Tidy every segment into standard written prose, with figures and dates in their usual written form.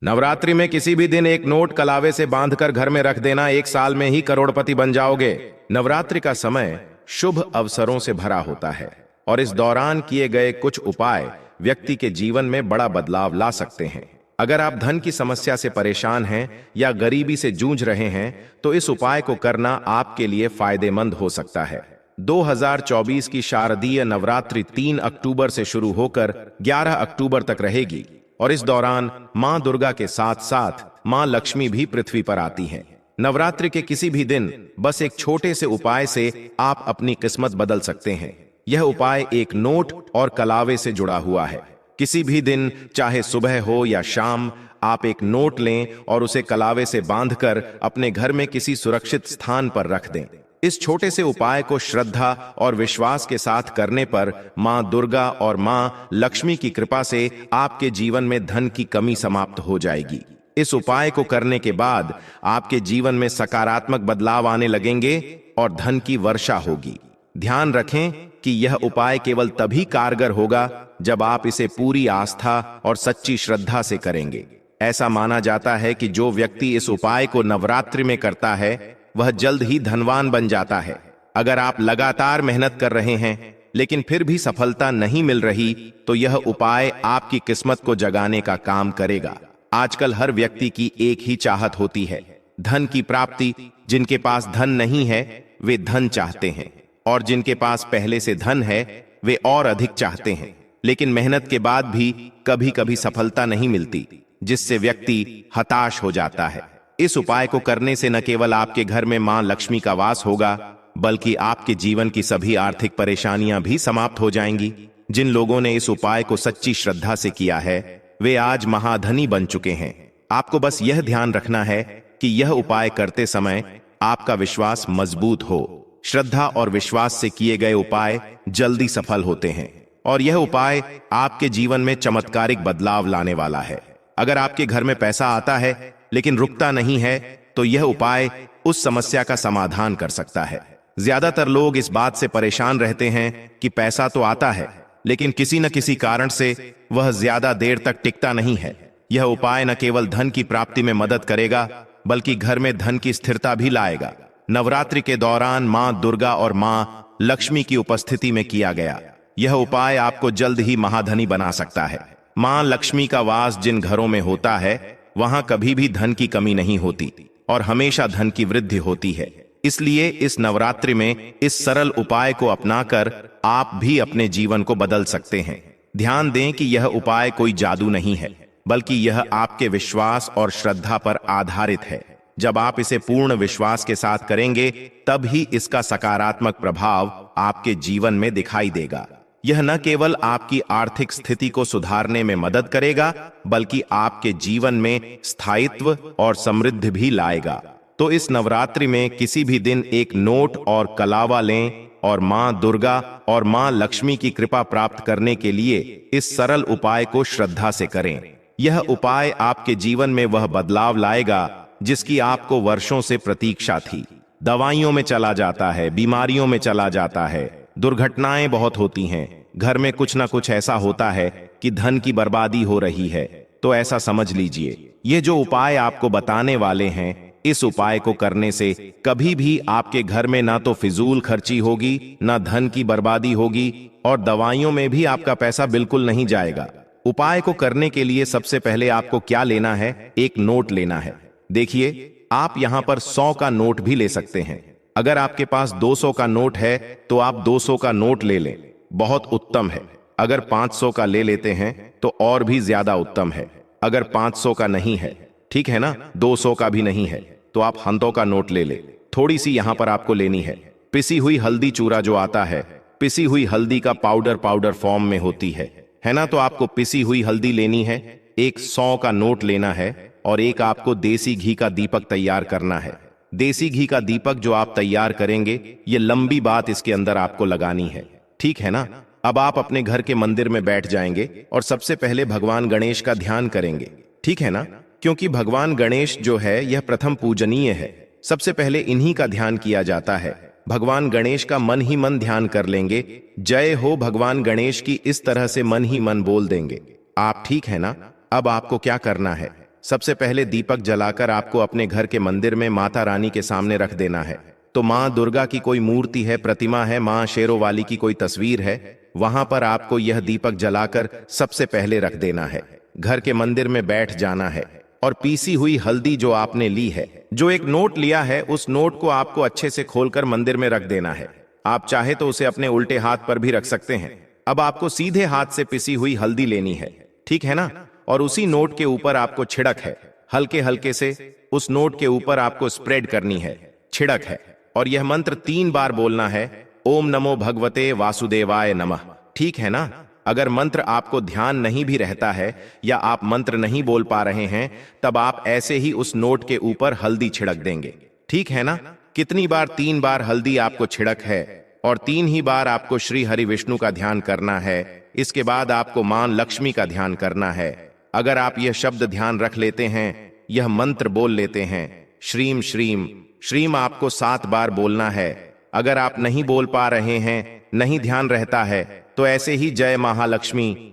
नवरात्रि में किसी भी दिन एक नोट कलावे से बांधकर घर में रख देना, 1 साल में ही करोड़पति बन जाओगे। नवरात्रि का समय शुभ अवसरों से भरा होता है और इस दौरान किए गए कुछ उपाय व्यक्ति के जीवन में बड़ा बदलाव ला सकते हैं। अगर आप धन की समस्या से परेशान हैं या गरीबी से जूझ रहे हैं तो इस उपाय को करना आपके लिए फायदेमंद हो सकता है। 2024 की शारदीय नवरात्रि 3 अक्टूबर से शुरू होकर 11 अक्टूबर तक रहेगी और इस दौरान मां दुर्गा के साथ साथ मां लक्ष्मी भी पृथ्वी पर आती हैं। नवरात्रि के किसी भी दिन बस एक छोटे से उपाय से आप अपनी किस्मत बदल सकते हैं। यह उपाय एक नोट और कलावे से जुड़ा हुआ है। किसी भी दिन, चाहे सुबह हो या शाम, आप एक नोट लें और उसे कलावे से बांधकर अपने घर में किसी सुरक्षित स्थान पर रख दें। इस छोटे से उपाय को श्रद्धा और विश्वास के साथ करने पर मां दुर्गा और मां लक्ष्मी की कृपा से आपके जीवन में धन की कमी समाप्त हो जाएगी। इस उपाय को करने के बाद आपके जीवन में सकारात्मक बदलाव आने लगेंगे और धन की वर्षा होगी। ध्यान रखें कि यह उपाय केवल तभी कारगर होगा जब आप इसे पूरी आस्था और सच्ची श्रद्धा से करेंगे। ऐसा माना जाता है कि जो व्यक्ति इस उपाय को नवरात्रि में करता है वह जल्द ही धनवान बन जाता है। अगर आप लगातार मेहनत कर रहे हैं लेकिन फिर भी सफलता नहीं मिल रही तो यह उपाय आपकी किस्मत को जगाने का काम करेगा। आजकल हर व्यक्ति की एक ही चाहत होती है, धन की प्राप्ति। जिनके पास धन नहीं है वे धन चाहते हैं और जिनके पास पहले से धन है वे और अधिक चाहते हैं, लेकिन मेहनत के बाद भी कभी कभी सफलता नहीं मिलती, जिससे व्यक्ति हताश हो जाता है। इस उपाय को करने से न केवल आपके घर में मां लक्ष्मी का वास होगा बल्कि आपके जीवन की सभी आर्थिक परेशानियां भी समाप्त हो जाएंगी। जिन लोगों ने इस उपाय को सच्ची श्रद्धा से किया है वे आज महाधनी बन चुके हैं। आपको बस यह ध्यान रखना है कि यह उपाय करते समय आपका विश्वास मजबूत हो। श्रद्धा और विश्वास से किए गए उपाय जल्दी सफल होते हैं और यह उपाय आपके जीवन में चमत्कारिक बदलाव लाने वाला है। अगर आपके घर में पैसा आता है लेकिन रुकता नहीं है तो यह उपाय उस समस्या का समाधान कर सकता है। ज्यादातर लोग इस बात से परेशान रहते हैं कि पैसा तो आता है लेकिन किसी न किसी कारण से वह ज्यादा देर तक टिकता नहीं है। यह उपाय न केवल धन की प्राप्ति में मदद करेगा बल्कि घर में धन की स्थिरता भी लाएगा। नवरात्रि के दौरान मां दुर्गा और मां लक्ष्मी की उपस्थिति में किया गया यह उपाय आपको जल्द ही महाधनी बना सकता है। मां लक्ष्मी का वास जिन घरों में होता है वहां कभी भी धन की कमी नहीं होती और हमेशा धन की वृद्धि होती है। इसलिए इस नवरात्रि में इस सरल उपाय को अपनाकर आप भी अपने जीवन को बदल सकते हैं। ध्यान दें कि यह उपाय कोई जादू नहीं है बल्कि यह आपके विश्वास और श्रद्धा पर आधारित है। जब आप इसे पूर्ण विश्वास के साथ करेंगे तब ही इसका सकारात्मक प्रभाव आपके जीवन में दिखाई देगा। यह न केवल आपकी आर्थिक स्थिति को सुधारने में मदद करेगा बल्कि आपके जीवन में स्थायित्व और समृद्धि भी लाएगा। तो इस नवरात्रि में किसी भी दिन एक नोट और कलावा लें और मां दुर्गा और मां लक्ष्मी की कृपा प्राप्त करने के लिए इस सरल उपाय को श्रद्धा से करें। यह उपाय आपके जीवन में वह बदलाव लाएगा जिसकी आपको वर्षों से प्रतीक्षा थी। दवाइयों में चला जाता है, बीमारियों में चला जाता है, दुर्घटनाएं बहुत होती हैं, घर में कुछ ना कुछ ऐसा होता है कि धन की बर्बादी हो रही है। तो ऐसा समझ लीजिए ये जो उपाय आपको बताने वाले हैं, इस उपाय को करने से कभी भी आपके घर में ना तो फिजूल खर्ची होगी, ना धन की बर्बादी होगी और दवाइयों में भी आपका पैसा बिल्कुल नहीं जाएगा। उपाय को करने के लिए सबसे पहले आपको क्या लेना है? एक नोट लेना है। देखिए, आप यहां पर 100 का नोट भी ले सकते हैं। अगर आपके पास 200 का नोट है तो आप 200 का नोट ले लें, बहुत उत्तम है। अगर 500 का ले लेते हैं तो और भी ज्यादा उत्तम है। अगर 500 का नहीं है, ठीक है ना, 200 का भी नहीं है, तो आप 100 का नोट ले ले। थोड़ी सी यहां पर आपको लेनी है पिसी हुई हल्दी चूरा जो आता है, पिसी हुई हल्दी का पाउडर फॉर्म में होती है ना। तो आपको पिसी हुई हल्दी लेनी है, एक 100 का नोट लेना है और एक आपको देसी घी का दीपक तैयार करना है। देसी घी का दीपक जो आप तैयार करेंगे ये लंबी बात इसके अंदर आपको लगानी है, ठीक है ना। अब आप अपने घर के मंदिर में बैठ जाएंगे और सबसे पहले भगवान गणेश का ध्यान करेंगे, ठीक है ना, क्योंकि भगवान गणेश जो है यह प्रथम पूजनीय है। सबसे पहले इन्हीं का ध्यान किया जाता है। भगवान गणेश का मन ही मन ध्यान कर लेंगे, जय हो भगवान गणेश की इस तरह से मन ही मन बोल देंगे आप, ठीक है ना। अब आपको क्या करना है, सबसे पहले दीपक जलाकर आपको अपने घर के मंदिर में माता रानी के सामने रख देना है। तो माँ दुर्गा की कोई मूर्ति है, प्रतिमा है, माँ शेरों वाली की कोई तस्वीर है, वहां पर आपको यह दीपक जलाकर सबसे पहले रख देना है। घर के मंदिर में बैठ जाना है और पीसी हुई हल्दी जो आपने ली है, जो एक नोट लिया है, उस नोट को आपको अच्छे से खोलकर मंदिर में रख देना है। आप चाहे तो उसे अपने उल्टे हाथ पर भी रख सकते हैं। अब आपको सीधे हाथ से पिसी हुई हल्दी लेनी है, ठीक है ना? और उसी नोट के ऊपर आपको छिड़क है, हल्के हल्के से उस नोट के ऊपर आपको स्प्रेड करनी है, छिड़क है। और यह मंत्र 3 बार बोलना है, ओम नमो भगवते वासुदेवाय नमः, ठीक है ना? अगर मंत्र आपको ध्यान नहीं भी रहता है या आप मंत्र नहीं बोल पा रहे हैं, तब आप ऐसे ही उस नोट के ऊपर हल्दी छिड़क देंगे, ठीक है ना? कितनी बार? 3 बार हल्दी आपको छिड़क है और 3 ही बार आपको श्री हरि विष्णु का ध्यान करना है। इसके बाद आपको मां लक्ष्मी का ध्यान करना है। अगर आप यह शब्द ध्यान रख लेते हैं, यह मंत्र बोल लेते हैं, श्रीम श्रीम श्रीम आपको 7 बार बोलना है। अगर आप नहीं बोल पा रहे हैं, नहीं ध्यान रहता है, तो ऐसे ही जय महालक्ष्मी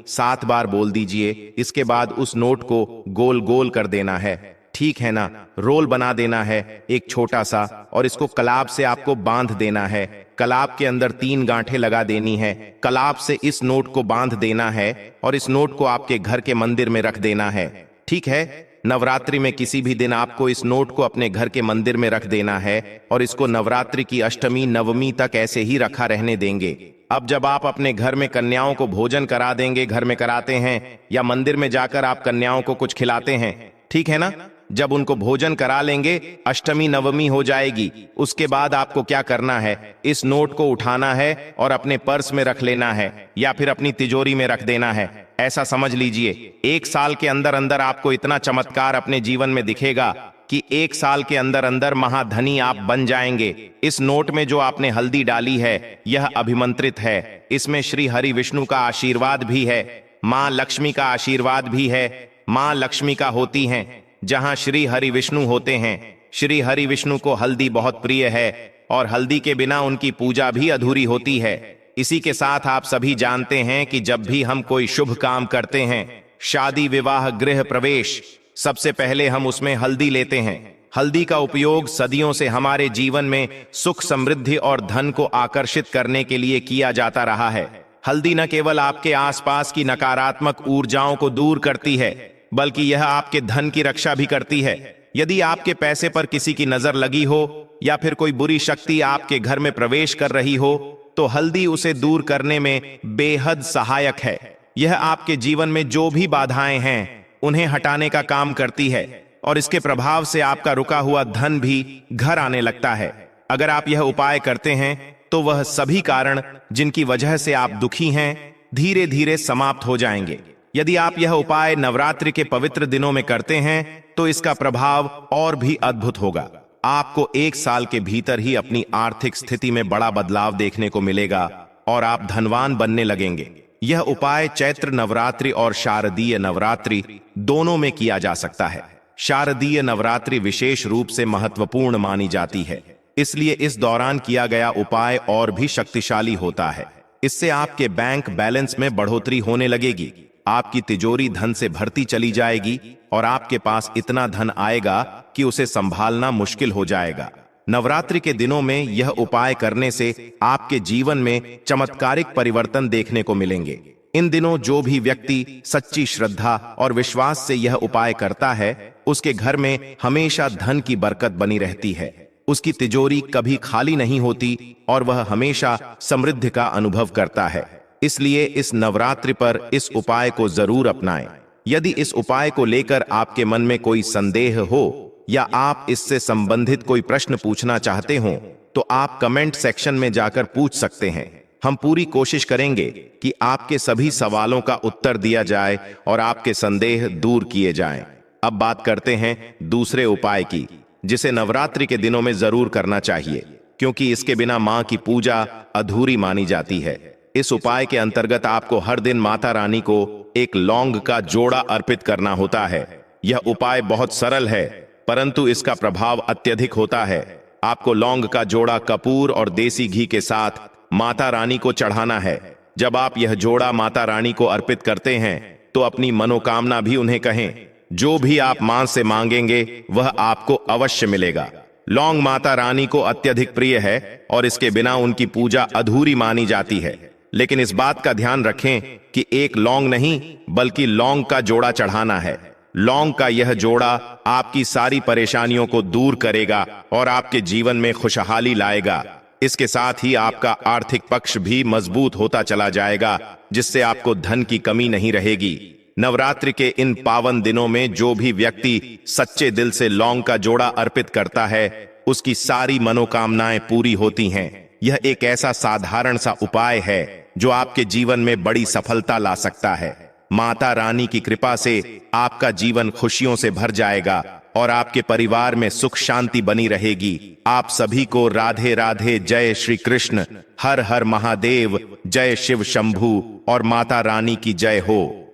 7 बार बोल दीजिए। इसके बाद उस नोट को गोल गोल कर देना है, ठीक है ना? रोल बना देना है एक छोटा सा, और इसको कलाब से आपको बांध देना है। कलाब के अंदर 3 गांठें लगा देनी है। कलाब से इस नोट को बांध देना है और इस नोट को आपके घर के मंदिर में रख देना है, ठीक है? नवरात्रि में किसी भी दिन आपको इस नोट को अपने घर के मंदिर में रख देना है और इसको नवरात्रि की अष्टमी नवमी तक ऐसे ही रखा रहने देंगे। अब जब आप अपने घर में कन्याओं को भोजन करा देंगे, घर में कराते हैं या मंदिर में जाकर आप कन्याओं को कुछ खिलाते हैं, ठीक है ना? जब उनको भोजन करा लेंगे, अष्टमी नवमी हो जाएगी। उसके बाद आपको क्या करना है? इस नोट को उठाना है और अपने पर्स में रख लेना है या फिर अपनी तिजोरी में रख देना है। ऐसा समझ लीजिए 1 साल के अंदर अंदर आपको इतना चमत्कार अपने जीवन में दिखेगा कि 1 साल के अंदर अंदर महाधनी आप बन जाएंगे। इस नोट में जो आपने हल्दी डाली है, यह अभिमंत्रित है। इसमें श्री हरि विष्णु का आशीर्वाद भी है, मां लक्ष्मी का आशीर्वाद भी है। मां लक्ष्मी का होती हैं जहां श्री हरि विष्णु होते हैं। श्री हरि विष्णु को हल्दी बहुत प्रिय है और हल्दी के बिना उनकी पूजा भी अधूरी होती है। इसी के साथ आप सभी जानते हैं कि जब भी हम कोई शुभ काम करते हैं, शादी विवाह गृह प्रवेश, सबसे पहले हम उसमें हल्दी लेते हैं। हल्दी का उपयोग सदियों से हमारे जीवन में सुख समृद्धि और धन को आकर्षित करने के लिए किया जाता रहा है। हल्दी न केवल आपके आसपास की नकारात्मक ऊर्जाओं को दूर करती है, बल्कि यह आपके धन की रक्षा भी करती है। यदि आपके पैसे पर किसी की नजर लगी हो या फिर कोई बुरी शक्ति आपके घर में प्रवेश कर रही हो, तो हल्दी उसे दूर करने में बेहद सहायक है। यह आपके जीवन में जो भी बाधाएं हैं, उन्हें हटाने का काम करती है और इसके प्रभाव से आपका रुका हुआ धन भी घर आने लगता है। अगर आप यह उपाय करते हैं, तो वह सभी कारण जिनकी वजह से आप दुखी हैं, धीरे धीरे समाप्त हो जाएंगे। यदि आप यह उपाय नवरात्रि के पवित्र दिनों में करते हैं, तो इसका प्रभाव और भी अद्भुत होगा। आपको 1 साल के भीतर ही अपनी आर्थिक स्थिति में बड़ा बदलाव देखने को मिलेगा और आप धनवान बनने लगेंगे। यह उपाय चैत्र नवरात्रि और शारदीय नवरात्रि दोनों में किया जा सकता है। शारदीय नवरात्रि विशेष रूप से महत्वपूर्ण मानी जाती है, इसलिए इस दौरान किया गया उपाय और भी शक्तिशाली होता है। इससे आपके बैंक बैलेंस में बढ़ोतरी होने लगेगी, आपकी तिजोरी धन से भरती चली जाएगी और आपके पास इतना धन आएगा कि उसे संभालना मुश्किल हो जाएगा। नवरात्रि के दिनों में यह उपाय करने से आपके जीवन में चमत्कारिक परिवर्तन देखने को मिलेंगे। इन दिनों जो भी व्यक्ति सच्ची श्रद्धा और विश्वास से यह उपाय करता है, उसके घर में हमेशा धन की बरकत बनी रहती है। उसकी तिजोरी कभी खाली नहीं होती और वह हमेशा समृद्धि का अनुभव करता है। इसलिए इस नवरात्रि पर इस उपाय को जरूर अपनाएं। यदि इस उपाय को लेकर आपके मन में कोई संदेह हो या आप इससे संबंधित कोई प्रश्न पूछना चाहते हो, तो आप कमेंट सेक्शन में जाकर पूछ सकते हैं। हम पूरी कोशिश करेंगे कि आपके सभी सवालों का उत्तर दिया जाए और आपके संदेह दूर किए जाएं। अब बात करते हैं दूसरे उपाय की, जिसे नवरात्रि के दिनों में जरूर करना चाहिए, क्योंकि इसके बिना मां की पूजा अधूरी मानी जाती है। इस उपाय के अंतर्गत आपको हर दिन माता रानी को एक लौंग का जोड़ा अर्पित करना होता है। यह उपाय बहुत सरल है, परंतु इसका प्रभाव अत्यधिक होता है। आपको लौंग का जोड़ा कपूर और देसी घी के साथ माता रानी को चढ़ाना है। जब आप यह जोड़ा माता रानी को अर्पित करते हैं, तो अपनी मनोकामना भी उन्हें कहें। जो भी आप मां से मांगेंगे वह आपको अवश्य मिलेगा। लौंग माता रानी को अत्यधिक प्रिय है और इसके बिना उनकी पूजा अधूरी मानी जाती है। लेकिन इस बात का ध्यान रखें कि एक लौंग नहीं बल्कि लौंग का जोड़ा चढ़ाना है। लौंग का यह जोड़ा आपकी सारी परेशानियों को दूर करेगा और आपके जीवन में खुशहाली लाएगा। इसके साथ ही आपका आर्थिक पक्ष भी मजबूत होता चला जाएगा, जिससे आपको धन की कमी नहीं रहेगी। नवरात्रि के इन पावन दिनों में जो भी व्यक्ति सच्चे दिल से लौंग का जोड़ा अर्पित करता है, उसकी सारी मनोकामनाएं पूरी होती हैं। यह एक ऐसा साधारण सा उपाय है जो आपके जीवन में बड़ी सफलता ला सकता है। माता रानी की कृपा से आपका जीवन खुशियों से भर जाएगा और आपके परिवार में सुख शांति बनी रहेगी। आप सभी को राधे राधे। जय श्री कृष्ण। हर हर महादेव। जय शिव शंभू और माता रानी की जय हो।